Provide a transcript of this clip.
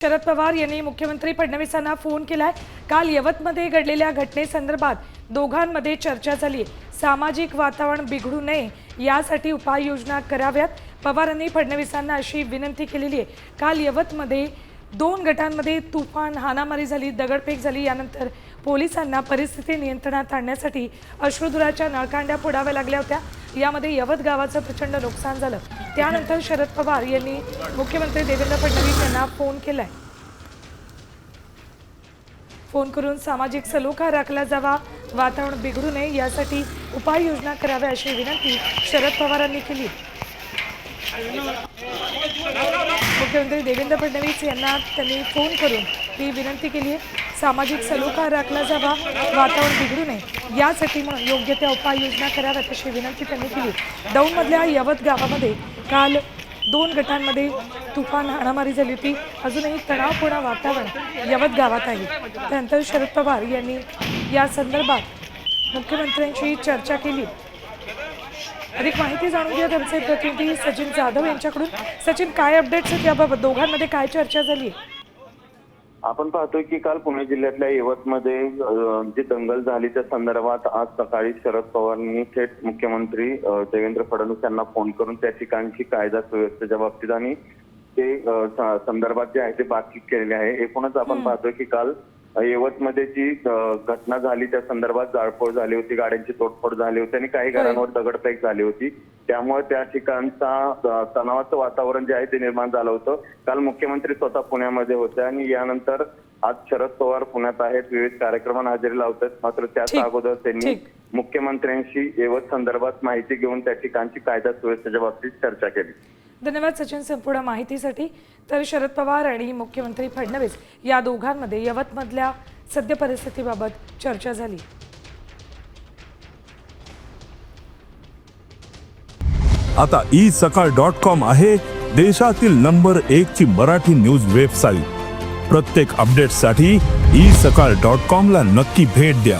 शरद पवार यांनी मुख्यमंत्री फडणवीसांना फोन केलाय। काल यवतमध्ये घडलेल्या घटनेसंदर्भात दोघांमध्ये चर्चा झाली। सामाजिक वातावरण बिघडू नये यासाठी उपाययोजना कराव्यात। पवारांनी फडणवीसांना अशी विनंती केलेली आहे। काल यवतमध्ये दोन गटांमध्ये तुफान हाणामारी झाली, दगडफेक झाली। यानंतर पोलिसांना परिस्थिती नियंत्रणात आणण्यासाठी अश्रुधुराच्या नळकांड्या फोडाव्या लागल्या होत्या। यामध्ये यवत गावाचं प्रचंड नुकसान झालं। त्यानंतर शरद पवार यांनी मुख्यमंत्री देवेंद्र फडणवीस यांना फोन केलाय। फोन करून सामाजिक सलोखा राखला जावा, वातावरण बिघडू नये यासाठी उपाययोजना कराव्या अशी विनंती शरद पवारांनी केली। मुख्यमंत्री देवेंद्र फडणवीस यांना त्यांनी फोन करून ही विनंती केली आहे। सामाजिक सलोखा राखला जावा, वातावरण बिघडू नये यासाठी योग्य त्या उपाययोजना कराव्यात अशी विनंती त्यांनी केली। दौंडमधल्या यवत गावामध्ये काल दोन गटांमध्ये तुफान हाणामारी झाली होती। अजूनही तणावपूर्ण वातावरण यवत गावात आहे। त्यानंतर शरद पवार यांनी या संदर्भात मुख्यमंत्र्यांशी चर्चा केली। अधिक माहिती जाणून घ्या आमचे प्रतिनिधी सचिन जाधव यांच्याकडून। सचिन, काय अपडेट्स आहेत याबाबत? दोघांमध्ये काय चर्चा झाली? आपण पाहतोय की काल पुणे जिल्ह्यातल्या यवतमध्ये जी दंगल झाली त्या संदर्भात आज सकाळी शरद पवारांनी थेट मुख्यमंत्री देवेंद्र फडणवीस यांना फोन करून त्या ठिकाणची कायदा सुव्यवस्थेच्या बाबतीत आणि ते संदर्भात जे आहे ते बातचीत केलेली आहे। एकूणच आपण पाहतोय की काल यवतमध्ये जी घटना झाली त्या संदर्भात जाळपोळ झाली होती, गाड्यांची तोडफोड झाली होती आणि काही घरांवर दगडफेक झाली होती। त्यामुळे त्या ठिकाणचा तणावाचं वातावरण जे आहे ते निर्माण झालं होतं। काल मुख्यमंत्री स्वतः पुण्यामध्ये होते आणि यानंतर आज शरद पवार पुण्यात आहेत, विविध कार्यक्रमांना हजेरी लावतात। मात्र त्याच अगोदर त्यांनी मुख्यमंत्र्यांशी यवत संदर्भात माहिती घेऊन त्या ठिकाणची कायदा सुव्यवस्थेच्या बाबतीत चर्चा केली। धन्यवाद सचिन संपूर्ण माहितीसाठी। तर शरद पवार आणि मुख्यमंत्री फडणवीस या दोघांमध्ये यवतमधल्या सद्य परिस्थितीबाबत चर्चा झाली। आता isakal.com आहे देशातील नंबर 1 ची मराठी न्यूज वेबसाईट। प्रत्येक अपडेटसाठी isakal.com ला नक्की भेट द्या।